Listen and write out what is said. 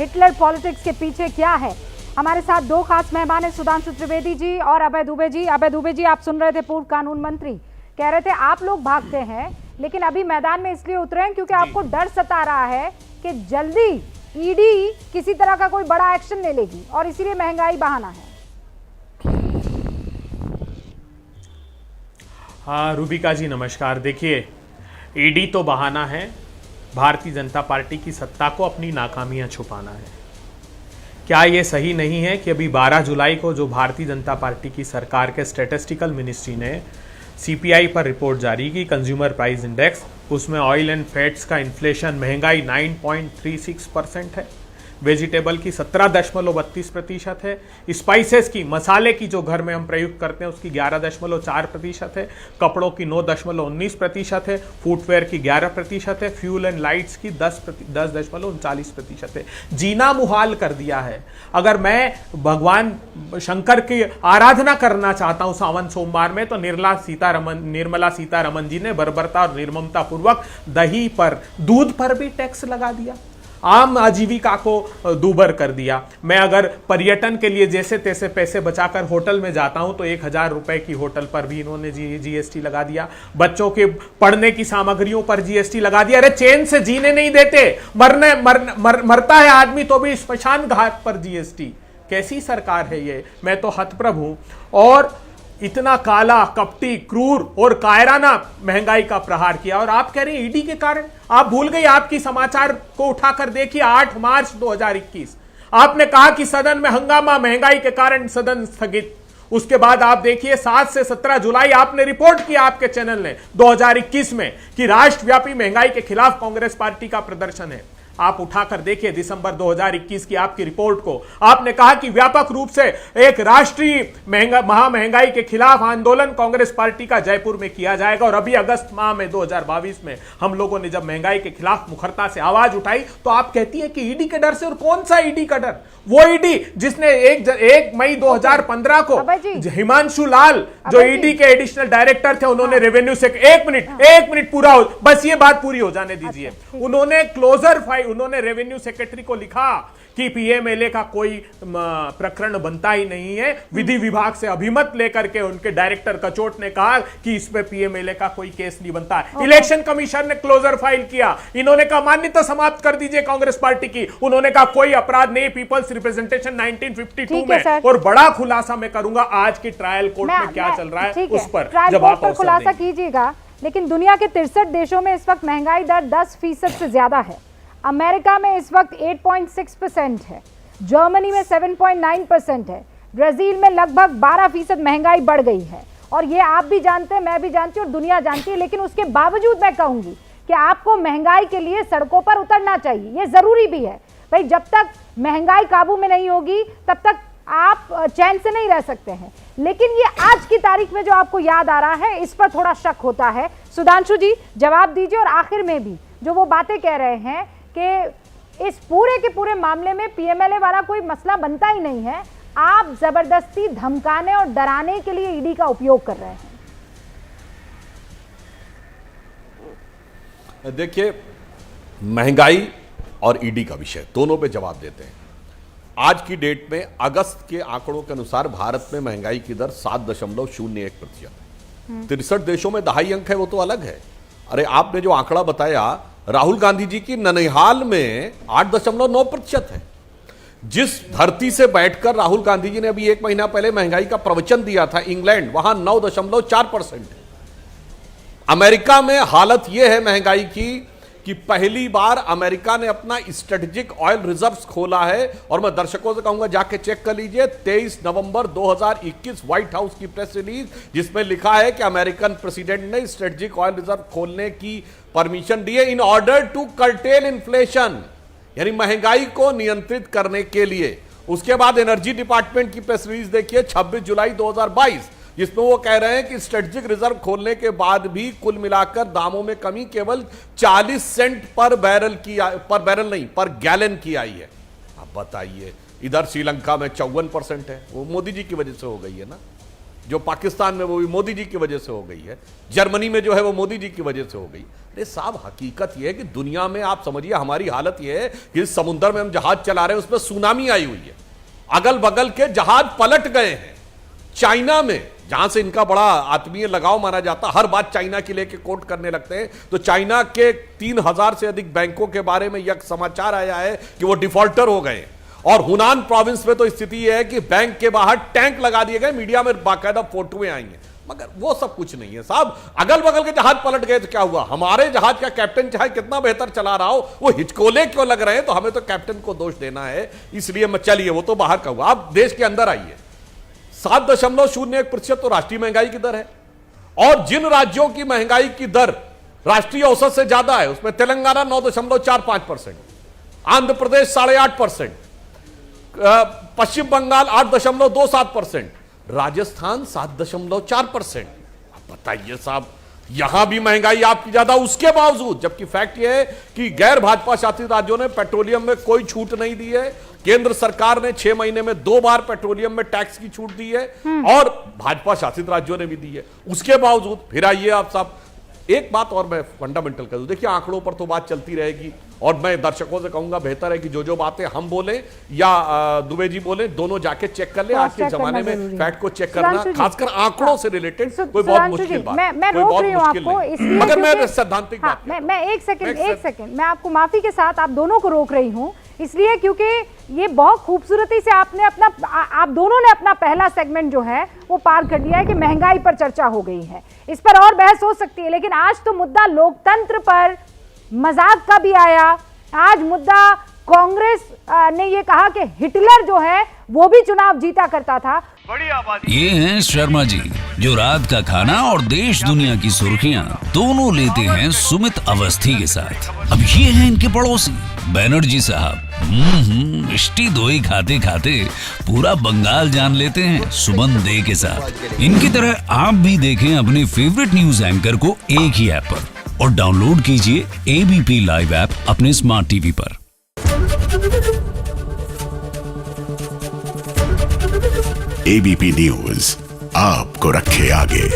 Hitler politics के पीछे क्या है। हमारे साथ दो खास मेहमान हैं, सुधांशु त्रिवेदी जी और अभय दुबे जी। अभय दुबे जी, आप सुन रहे थे पूर्व कानून मंत्री कह रहे थे आप लोग भागते हैं, लेकिन अभी मैदान में इसलिए उतरे हैं क्योंकि आपको डर सता रहा है कि जल्दी ईडी किसी तरह का कोई बड़ा एक्शन ले लेगी और इसीलिए महंगाई बहाना है। हाँ रूबिका जी नमस्कार। देखिए, ईडी तो बहाना है, भारतीय जनता पार्टी की सत्ता को अपनी नाकामियां छुपाना है। क्या ये सही नहीं है कि अभी 12 जुलाई को जो भारतीय जनता पार्टी की सरकार के स्टैटिस्टिकल मिनिस्ट्री ने सीपीआई पर रिपोर्ट जारी की, कंज्यूमर प्राइस इंडेक्स, उसमें ऑयल एंड फैट्स का इन्फ्लेशन महंगाई 9.36% है, वेजिटेबल की 17.32% है, स्पाइसेस की मसाले की जो घर में हम प्रयुक्त करते हैं उसकी 11.4% है, कपड़ों की 9.19% है, फुटवेयर की 11% है, फ्यूल एंड लाइट्स की 10.39% है। जीना मुहाल कर दिया है। अगर मैं भगवान शंकर की आराधना करना चाहता हूं सावन सोमवार में, तो निर्मला सीतारमन जी ने बर्बरता और निर्ममता पूर्वक दही पर, दूध पर भी टैक्स लगा दिया, आम आजीविका को दूभर कर दिया। मैं अगर पर्यटन के लिए जैसे तैसे पैसे बचाकर होटल में जाता हूं तो 1000 रुपए की होटल पर भी इन्होंने जीएसटी लगा दिया, बच्चों के पढ़ने की सामग्रियों पर जीएसटी लगा दिया। अरे चैन से जीने नहीं देते, मरता है आदमी तो भी स्मशान घाट पर जीएसटी। कैसी सरकार है ये? मैं तो हतप्रभ हूं। और इतना काला, कपटी, क्रूर और कायराना महंगाई का प्रहार किया, और आप कह रहे हैं ईडी के कारण। आप भूल गए, आपकी समाचार को उठाकर देखिए 8 मार्च 2021 आपने कहा कि सदन में हंगामा, महंगाई के कारण सदन स्थगित। उसके बाद आप देखिए 7 से 17 जुलाई आपने रिपोर्ट किया आपके चैनल ने 2021 में कि राष्ट्रव्यापी महंगाई के खिलाफ कांग्रेस पार्टी का प्रदर्शन है। आप उठाकर देखिए दिसंबर 2021 की आपकी रिपोर्ट को, आपने कहा कि व्यापक रूप से एक राष्ट्रीय महामहंगाई के खिलाफ आंदोलन कांग्रेस पार्टी का जयपुर में किया जाएगा। और अभी अगस्त माह में 2022 में हम लोगों ने जब महंगाई के खिलाफ मुखरता से आवाज उठाई तो आप कहती है कि ईडी के डर से। और कौन सा ईडी का डर? वो ईडी जिसने 1 मई 2015 को हिमांशु लाल जो ईडी के एडिशनल डायरेक्टर थे, उन्होंने रेवेन्यू से एक मिनट पूरा हो, बस ये बात पूरी हो जाने दीजिए। उन्होंने क्लोजर फाइल, उन्होंने रेवेन्यू सेक्रेटरी को लिखा कि पीएमएलए का कोई प्रकरण बनता ही नहीं है। विधि विभाग से अभिमत लेकर के उनके डायरेक्टर कचोट ने कहा कि इस पे पीएमएलए का कोई केस नहीं बनता है। इलेक्शन कमीशन ने क्लोजर फाइल किया, इन्होंने कहा मान्यता समाप्त कर दीजिए कांग्रेस पार्टी की। उन्होंने कहा कोई अपराध नहीं, पीपल्स रिप्रेजेंटेशन 1952 में। और बड़ा खुलासा मैं करूंगा आज की ट्रायल कोर्ट में क्या चल रहा है उस पर जब आप खुलासा कीजिएगा। लेकिन दुनिया के 63 देशों में इस वक्त महंगाई दर 10% से ज्यादा है। अमेरिका में इस वक्त 8.6% है, जर्मनी में 7.9% है, ब्राजील में लगभग 12% महंगाई बढ़ गई है। और ये आप भी जानते हैं, मैं भी जानती हूँ और दुनिया जानती है। लेकिन उसके बावजूद मैं कहूंगी कि आपको महंगाई के लिए सड़कों पर उतरना चाहिए, ये जरूरी भी है। भाई जब तक महंगाई काबू में नहीं होगी तब तक आप चैन से नहीं रह सकते हैं। लेकिन ये आज की तारीख में जो आपको याद आ रहा है, इस पर थोड़ा शक होता है। सुधांशु जी जवाब दीजिए। और आखिर में भी जो वो बातें कह रहे हैं कि इस पूरे के पूरे मामले में पीएमएलए वाला कोई मसला बनता ही नहीं है, आप जबरदस्ती धमकाने और डराने के लिए ईडी का उपयोग कर रहे हैं। देखिए, महंगाई और ईडी का विषय दोनों पे जवाब देते हैं। आज की डेट में अगस्त के आंकड़ों के अनुसार भारत में महंगाई की दर 7.01% है। 63 देशों में दहाई अंक है, वो तो अलग है। अरे आपने जो आंकड़ा बताया, राहुल गांधी जी की ननिहाल में 8.9% है। जिस धरती से बैठकर राहुल गांधी जी ने अभी 1 महीना पहले महंगाई का प्रवचन दिया था, इंग्लैंड, वहां 9.4% है। अमेरिका में हालत यह है महंगाई की कि पहली बार अमेरिका ने अपना स्ट्रेटेजिक ऑयल रिजर्व्स खोला है। और मैं दर्शकों से कहूंगा जाके चेक कर लीजिए 23 नवंबर 2021 व्हाइट हाउस की प्रेस रिलीज, जिसमें लिखा है कि अमेरिकन प्रेसिडेंट ने स्ट्रेटेजिक ऑयल रिजर्व खोलने की परमिशन दी है in order to curtail inflation, यानी महंगाई को नियंत्रित करने के लिए। उसके बाद एनर्जी डिपार्टमेंट की प्रेस रिलीज देखिए 26 जुलाई 2022, जिसमें वो कह रहे हैं कि स्ट्रेटेजिक रिजर्व खोलने के बाद भी कुल मिलाकर दामों में कमी केवल 40 सेंट पर गैलन की आई है। अब बताइए, इधर श्रीलंका में 54% है, वो मोदी जी की वजह से हो गई है ना। जो पाकिस्तान में वो भी मोदी जी की वजह से हो गई है, जर्मनी में जो है वो मोदी जी की वजह से हो गई। अरे साहब, हकीकत ये है कि दुनिया में आप समझिए हमारी हालत ये है कि इस समुद्र में हम जहाज चला रहे हैं, उसमें सुनामी आई हुई है, अगल बगल के जहाज पलट गए हैं। चाइना में, जहां से इनका बड़ा आत्मीय लगाव माना जाता, हर बात चाइना की लेके कोट करने लगते हैं, तो चाइना के 3000 से अधिक बैंकों के बारे में यह समाचार आया है कि वो डिफॉल्टर हो गए। और हुनान प्रोविंस में तो स्थिति यह है कि बैंक के बाहर टैंक लगा दिए गए, मीडिया में बाकायदा फोटोएं आई हैं। मगर वो सब कुछ नहीं है साहब, अगल बगल के जहाज पलट गए तो क्या हुआ? हमारे जहाज का कैप्टन चाहे कितना बेहतर चला रहा हो, वो हिचकोले क्यों लग रहे हैं? तो हमें तो कैप्टन को दोष देना है। इसलिए मैं, चलिए वो तो बाहर का हुआ, आप देश के अंदर आइए। 7.01% तो राष्ट्रीय महंगाई की दर है, और जिन राज्यों की महंगाई की दर राष्ट्रीय औसत से ज्यादा है उसमें तेलंगाना 9.45%, आंध्र प्रदेश 8.5%, पश्चिम बंगाल 8.27%, राजस्थान 7.4%। अब बताइए साहब, यहां भी महंगाई आपकी ज्यादा, उसके बावजूद, जबकि फैक्ट यह है कि गैर भाजपा शासित राज्यों ने पेट्रोलियम में कोई छूट नहीं दी है। केंद्र सरकार ने 6 महीने में 2 बार पेट्रोलियम में टैक्स की छूट दी है, और भाजपा शासित राज्यों ने भी दी है। उसके बावजूद फिर आइए आप साहब, एक बात और मैं फंडामेंटल कर दूं, देखिए आंकड़ों पर तो बात चलती रहेगी, और मैं दर्शकों से कहूंगा बेहतर है कि जो जो बातें हम बोलें या दुबे जी बोलें, दोनों जाके चेक कर ले। आज के जमाने में फैक्ट को चेक करना, खासकर आंकड़ों से रिलेटेड, कोई बहुत मुश्किल बात, मैं रोक रही हूं आपको इसलिए, मगर मैं सैद्धांतिक बात, मैं एक सेकंड मैं आपको माफी के साथ आप दोनों को रोक रही हूं, इसलिए क्योंकि ये बहुत खूबसूरती से आपने आप दोनों ने अपना पहला सेगमेंट जो है वो पार कर लिया है कि महंगाई पर चर्चा हो गई है। इस पर और बहस हो सकती है, लेकिन आज तो मुद्दा लोकतंत्र पर मजाक का भी आया। आज मुद्दा कांग्रेस ने ये कहा कि हिटलर जो है वो भी चुनाव जीता करता था। ये हैं शर्मा जी, जो रात का खाना और देश दुनिया की सुर्खियां दोनों लेते हैं सुमित अवस्थी के साथ। अब ये हैं इनके पड़ोसी बनर्जी साहब। मिष्टी दोई खाते खाते पूरा बंगाल जान लेते हैं सुमन दे के साथ। इनकी तरह आप भी देखें अपने फेवरेट न्यूज एंकर को एक ही ऐप पर, और डाउनलोड कीजिए एबीपी लाइव ऐप अपने स्मार्ट टीवी पर। एबीपी न्यूज आपको रखे आगे।